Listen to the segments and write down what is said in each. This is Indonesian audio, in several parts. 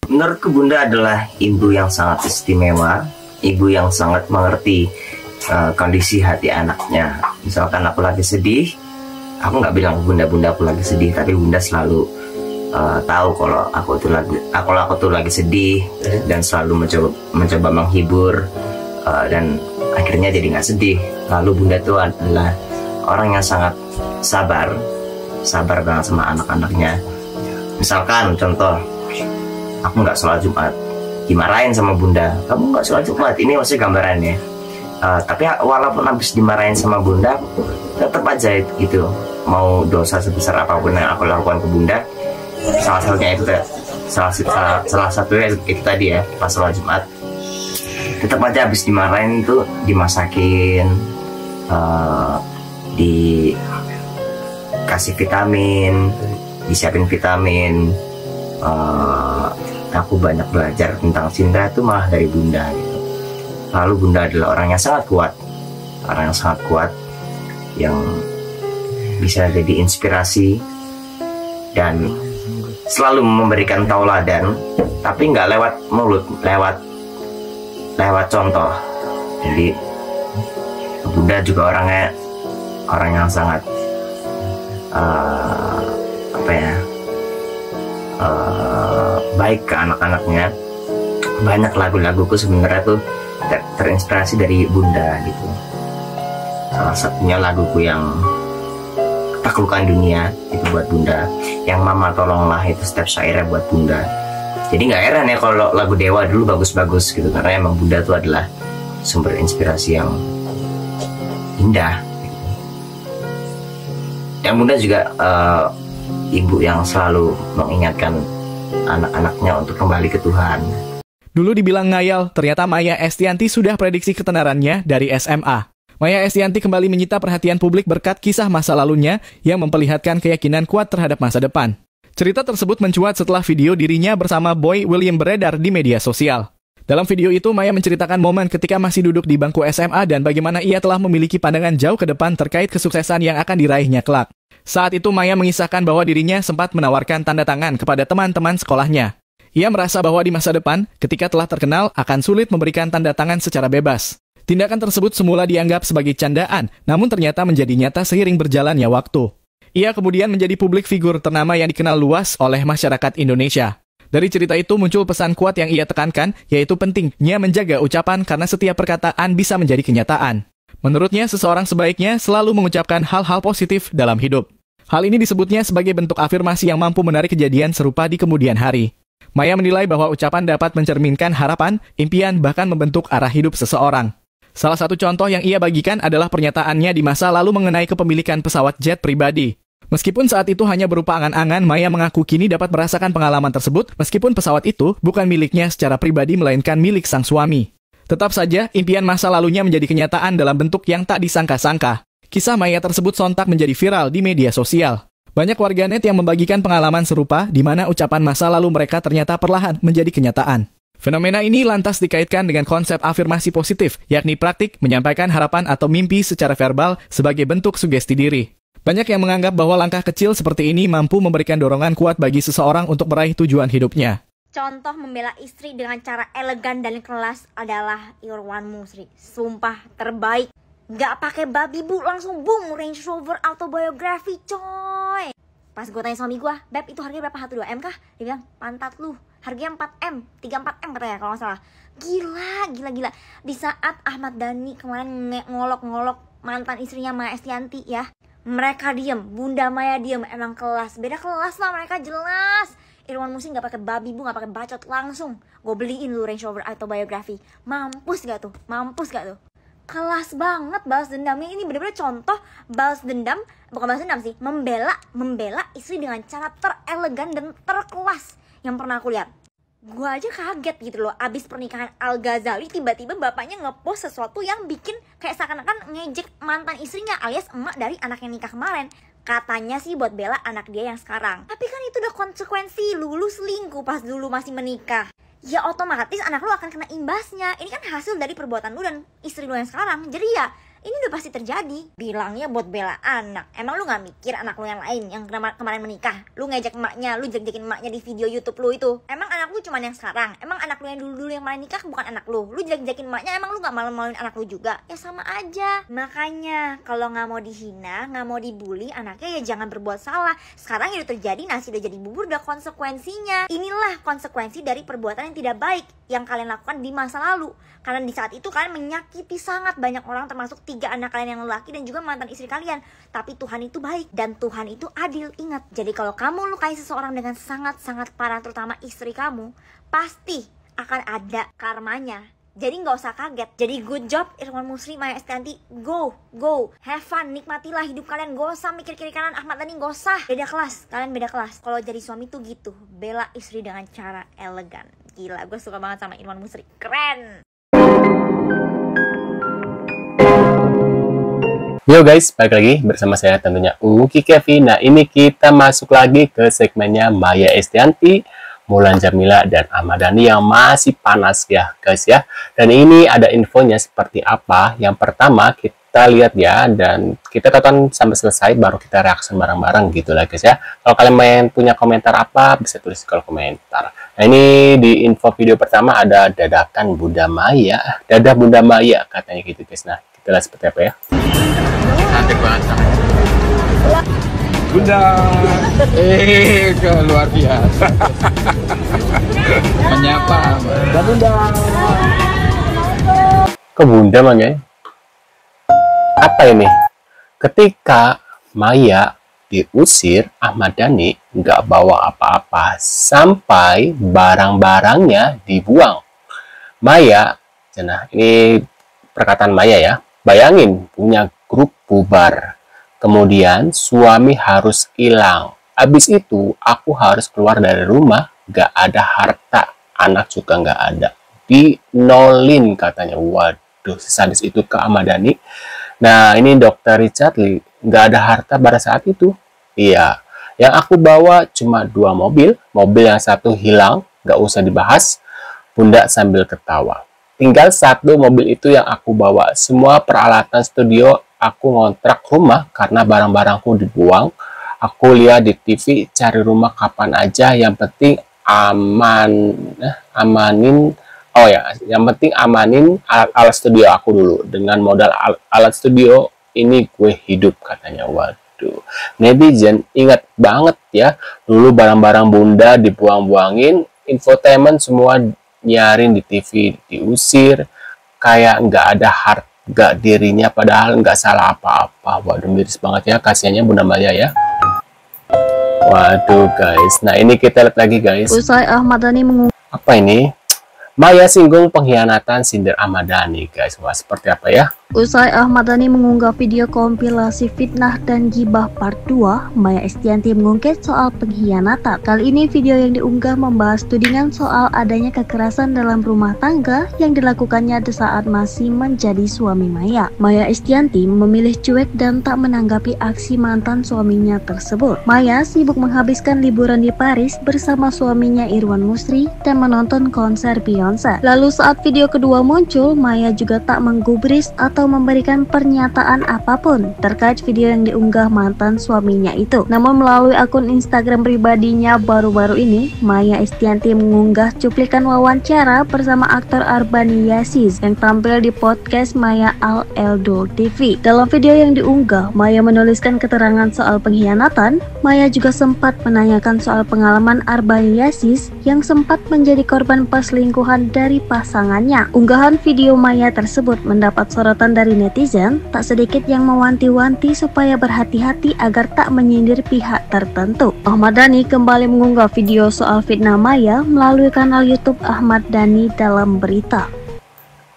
Menurutku Bunda adalah ibu yang sangat istimewa, ibu yang sangat mengerti kondisi hati anaknya. Misalkan aku lagi sedih, aku nggak bilang Bunda aku lagi sedih, tapi Bunda selalu tahu kalau aku tuh lagi sedih dan selalu mencoba menghibur dan akhirnya jadi nggak sedih. Lalu Bunda tuh adalah orang yang sangat sabar banget sama anak-anaknya. Misalkan contoh, aku nggak sholat Jumat, dimarahin sama Bunda, kamu nggak sholat Jumat, ini maksudnya gambarannya. Tapi walaupun habis dimarahin sama Bunda, tetap aja gitu, mau dosa sebesar apapun yang aku lakukan ke Bunda, salah satunya itu tadi ya, pas sholat Jumat, tetap aja habis dimarahin itu dimasakin, dikasih vitamin, disiapin vitamin. Aku banyak belajar tentang cinta itu malah dari Bunda gitu. Lalu Bunda adalah orang yang sangat kuat, yang bisa jadi inspirasi dan selalu memberikan tauladan, tapi nggak lewat mulut, lewat contoh. Jadi Bunda juga orang yang sangat baik ke anak-anaknya. Banyak lagu-laguku sebenarnya tuh terinspirasi dari Bunda gitu. Salah satunya laguku yang Taklukkan Dunia itu buat Bunda, yang Mama Tolonglah itu setiap syairnya buat Bunda. Jadi nggak heran ya kalau lagu Dewa dulu bagus-bagus gitu, karena emang Bunda tuh adalah sumber inspirasi yang indah gitu. Dan Bunda juga ibu yang selalu mengingatkan anak-anaknya untuk kembali ke Tuhan. Dulu dibilang ngayal, ternyata Maya Estianty sudah prediksi ketenarannya dari SMA. Maya Estianty kembali menyita perhatian publik berkat kisah masa lalunya yang memperlihatkan keyakinan kuat terhadap masa depan. Cerita tersebut mencuat setelah video dirinya bersama Boy William beredar di media sosial. Dalam video itu, Maya menceritakan momen ketika masih duduk di bangku SMA dan bagaimana ia telah memiliki pandangan jauh ke depan terkait kesuksesan yang akan diraihnya kelak. Saat itu, Maya mengisahkan bahwa dirinya sempat menawarkan tanda tangan kepada teman-teman sekolahnya. Ia merasa bahwa di masa depan, ketika telah terkenal, akan sulit memberikan tanda tangan secara bebas. Tindakan tersebut semula dianggap sebagai candaan, namun ternyata menjadi nyata seiring berjalannya waktu. Ia kemudian menjadi publik figur ternama yang dikenal luas oleh masyarakat Indonesia. Dari cerita itu muncul pesan kuat yang ia tekankan, yaitu pentingnya menjaga ucapan karena setiap perkataan bisa menjadi kenyataan. Menurutnya, seseorang sebaiknya selalu mengucapkan hal-hal positif dalam hidup. Hal ini disebutnya sebagai bentuk afirmasi yang mampu menarik kejadian serupa di kemudian hari. Maya menilai bahwa ucapan dapat mencerminkan harapan, impian, bahkan membentuk arah hidup seseorang. Salah satu contoh yang ia bagikan adalah pernyataannya di masa lalu mengenai kepemilikan pesawat jet pribadi. Meskipun saat itu hanya berupa angan-angan, Maya mengaku kini dapat merasakan pengalaman tersebut meskipun pesawat itu bukan miliknya secara pribadi melainkan milik sang suami. Tetap saja, impian masa lalunya menjadi kenyataan dalam bentuk yang tak disangka-sangka. Kisah Maya tersebut sontak menjadi viral di media sosial. Banyak warganet yang membagikan pengalaman serupa di mana ucapan masa lalu mereka ternyata perlahan menjadi kenyataan. Fenomena ini lantas dikaitkan dengan konsep afirmasi positif, yakni praktik menyampaikan harapan atau mimpi secara verbal sebagai bentuk sugesti diri. Banyak yang menganggap bahwa langkah kecil seperti ini mampu memberikan dorongan kuat bagi seseorang untuk meraih tujuan hidupnya. Contoh membela istri dengan cara elegan dan kelas adalah Irwan Musri. Sumpah terbaik. Gak pakai babi bu, langsung boom Range Rover Autobiography coy. Pas gue tanya suami gue, Beb itu harganya berapa? 1-2 M kah? Dia bilang, pantat lu, harganya 4M, 3-4M katanya kalau gak salah. Gila. Di saat Ahmad Dhani kemarin ngolok-ngolok mantan istrinya Maya Estianty ya, mereka diem, Bunda Maya diem, emang kelas. Beda kelas lah mereka jelas. Irwan Musri gak pakai babi bu, gak pakai bacot, langsung gue beliin lu Range Rover Autobiography. Mampus gak tuh? Kelas banget balas dendamnya. Ini bener-bener contoh balas dendam, bukan balas dendam sih, membela istri dengan cara terelegan dan terkelas yang pernah aku lihat. Gue aja kaget gitu loh, abis pernikahan Al Ghazali tiba-tiba bapaknya ngepost sesuatu yang bikin kayak seakan-akan ngejek mantan istrinya alias emak dari anak yang nikah kemarin. Katanya sih buat bela anak dia yang sekarang. Tapi kan itu udah konsekuensi lu selingkuh pas dulu masih menikah. Ya otomatis anak lu akan kena imbasnya. Ini kan hasil dari perbuatan lu dan istri lu yang sekarang. Jadi ya Ini udah pasti terjadi. Bilangnya buat bela anak. Emang lu gak mikir anak lu yang lain yang kemarin menikah? Lu ngejek emaknya, lu jelek-jelekin emaknya di video YouTube lu itu. Emang anak lu cuman yang sekarang? Emang anak lu yang dulu-dulu yang malah nikah bukan anak lu? Lu jelek-jelekin emaknya, emang lu gak malu-maluin anak lu juga? Ya sama aja. Makanya kalau gak mau dihina, gak mau dibully anaknya, ya jangan berbuat salah. Sekarang itu terjadi, nasi udah jadi bubur, udah konsekuensinya. Inilah konsekuensi dari perbuatan yang tidak baik yang kalian lakukan di masa lalu. Karena di saat itu kalian menyakiti sangat banyak orang, termasuk 3 anak kalian yang lelaki dan juga mantan istri kalian. Tapi Tuhan itu baik dan Tuhan itu adil. Ingat, jadi kalau kamu lukai seseorang dengan sangat-sangat parah, terutama istri kamu, pasti akan ada karmanya. Jadi gak usah kaget. Jadi good job Irwan Musri, Maya Estianti. Go, have fun, nikmatilah hidup kalian. Gak usah mikir kiri kanan, Ahmad Dhani gak usah. Beda kelas, kalian beda kelas. Kalau jadi suami tuh gitu, bela istri dengan cara elegan. Gila, gue suka banget sama Irwan Musri, keren. Yo guys, balik lagi bersama saya tentunya Uki Kevin. Nah, ini kita masuk lagi ke segmennya Maya Estianti, Mulan Jameela, dan Ahmad Dhani yang masih panas ya guys ya. Dan ini ada infonya seperti apa. Yang pertama kita lihat ya, dan kita tonton sampai selesai baru kita reaksi bareng-bareng gitu lah guys ya. Kalau kalian punya komentar apa, bisa tulis di kolom komentar. Nah, ini di info video pertama ada dadakan Bunda Maya, dadah Bunda Maya katanya gitu guys. Nah, kita lihat seperti apa ya. Cantik banget Bunda, luar biasa. Menyapa Bunda. Ke Bunda Maya. Apa ini? Ketika Maya diusir, Ahmad Dhani nggak bawa apa-apa sampai barang-barangnya dibuang. Maya, nah ini perkataan Maya ya. Bayangin punya grup bubar, kemudian suami harus hilang. Habis itu aku harus keluar dari rumah, gak ada harta, anak juga gak ada, dinolin katanya. Waduh, sadis itu ke Ahmad Dhani. Nah, ini Dr. Richard Lee, gak ada harta pada saat itu. Iya, yang aku bawa cuma 2 mobil, mobil yang satu hilang, gak usah dibahas. Bunda sambil ketawa. Tinggal 1 mobil itu yang aku bawa. Semua peralatan studio aku ngontrak rumah karena barang-barangku dibuang. Aku lihat di TV cari rumah kapan aja, yang penting amanin alat studio aku dulu. Dengan modal alat studio ini gue hidup katanya. Waduh, netizen ingat banget ya, dulu barang-barang Bunda dibuang-buangin, infotainment semua nyarin di TV, diusir, kayak nggak ada harga dirinya, padahal nggak salah apa-apa. Waduh, miris banget ya kasihannya Bunda Maya ya. Waduh guys, nah ini kita lihat lagi guys. Usai Ahmad Dhani apa ini? Maya singgung pengkhianatan, sindir Ahmad Dhani guys. Wah, seperti apa ya? Usai Ahmad Dhani mengunggah video kompilasi fitnah dan gibah part 2, Maya Estianti mengungkit soal pengkhianatan. Kali ini video yang diunggah membahas tudingan soal adanya kekerasan dalam rumah tangga yang dilakukannya di saat masih menjadi suami Maya. Maya Estianti memilih cuek dan tak menanggapi aksi mantan suaminya tersebut. Maya sibuk menghabiskan liburan di Paris bersama suaminya Irwan Musri dan menonton konser Beyonce. Lalu saat video kedua muncul, Maya juga tak menggubris atau memberikan pernyataan apapun terkait video yang diunggah mantan suaminya itu. Namun melalui akun Instagram pribadinya baru-baru ini, Maya Estianti mengunggah cuplikan wawancara bersama aktor Arbani Yasis yang tampil di podcast Maya Al Eldo TV. Dalam video yang diunggah, Maya menuliskan keterangan soal pengkhianatan. Maya juga sempat menanyakan soal pengalaman Arbani Yasis yang sempat menjadi korban perselingkuhan dari pasangannya. Unggahan video Maya tersebut mendapat sorotan dari netizen, tak sedikit yang mewanti-wanti supaya berhati-hati agar tak menyindir pihak tertentu. Ahmad Dhani kembali mengunggah video soal fitnah Maya melalui kanal YouTube Ahmad Dhani dalam berita.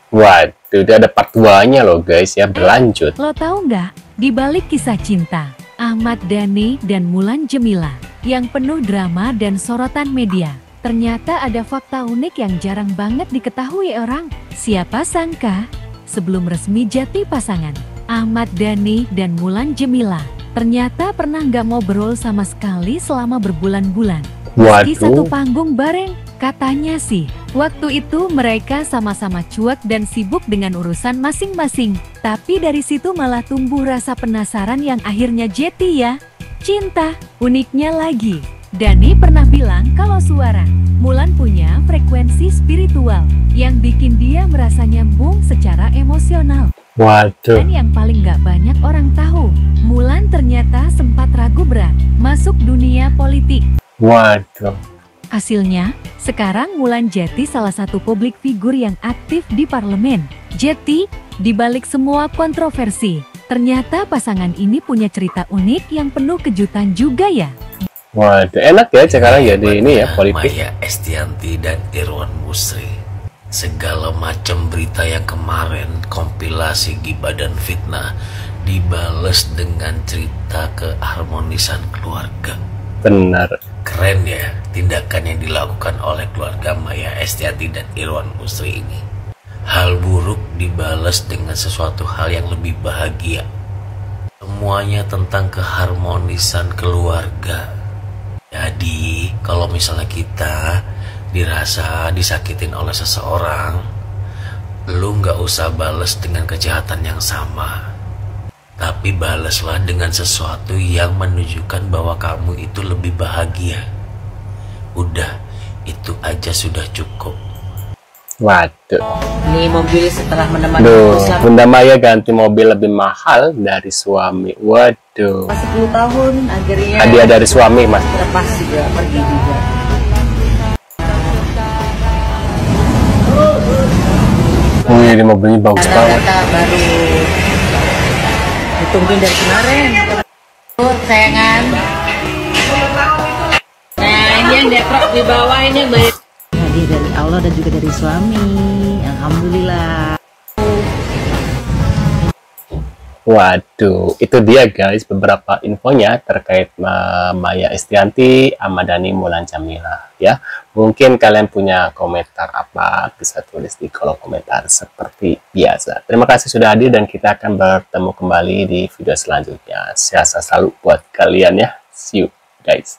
Waduh, udah ada part 2-nya loh guys ya, berlanjut. Lo tahu nggak, di balik kisah cinta Ahmad Dhani dan Mulan Jameela yang penuh drama dan sorotan media, ternyata ada fakta unik yang jarang banget diketahui orang. Siapa sangka, sebelum resmi jadi pasangan, Ahmad Dhani dan Mulan Jameela ternyata pernah nggak ngobrol sama sekali selama berbulan-bulan. Meski satu panggung bareng, katanya sih Waktu itu mereka sama-sama cuek dan sibuk dengan urusan masing-masing. Tapi dari situ malah tumbuh rasa penasaran yang akhirnya jadi ya, cinta. Uniknya lagi, Dhani pernah bilang kalau suara Mulan punya frekuensi spiritual yang bikin dia merasa nyambung secara emosional. Waduh. Dan yang paling gak banyak orang tahu, Mulan ternyata sempat ragu berat masuk dunia politik. Waduh. Hasilnya, sekarang Mulan jadi salah satu publik figur yang aktif di parlemen. Jadi, dibalik semua kontroversi, ternyata pasangan ini punya cerita unik yang penuh kejutan juga ya. Waduh, enak ya sekarang jadi ini ya politik. Maya Estianty dan Irwan Musri. Segala macam berita yang kemarin kompilasi gibah dan fitnah dibales dengan cerita keharmonisan keluarga. Benar. Keren ya tindakan yang dilakukan oleh keluarga Maya Estianty dan Irwan Musri ini. Hal buruk dibalas dengan sesuatu hal yang lebih bahagia. Semuanya tentang keharmonisan keluarga. Jadi kalau misalnya kita dirasa disakitin oleh seseorang, lu nggak usah balas dengan kejahatan yang sama. Tapi balaslah dengan sesuatu yang menunjukkan bahwa kamu itu lebih bahagia. Udah, itu aja sudah cukup. Waduh. Ini mobil setelah menemani Duh, selama Bunda Maya ganti mobil lebih mahal dari suami. Waduh. 10 tahun, akhirnya Hadiah dari suami, Mas. lepas juga, pergi juga. Wih, ini mobilnya bagus banget. Data baru ditungguin dari kemarin. Sayangan. Nah, ini yang deprok di bawah ini hadiah dari Allah dan juga dari suami. Alhamdulillah. Waduh, itu dia guys beberapa infonya terkait Maya Estianty, Ahmad Dhani, Mulan Jameela ya. Mungkin kalian punya komentar apa, bisa tulis di kolom komentar seperti biasa. Terima kasih sudah hadir dan kita akan bertemu kembali di video selanjutnya. Sehat selalu buat kalian ya. See you guys.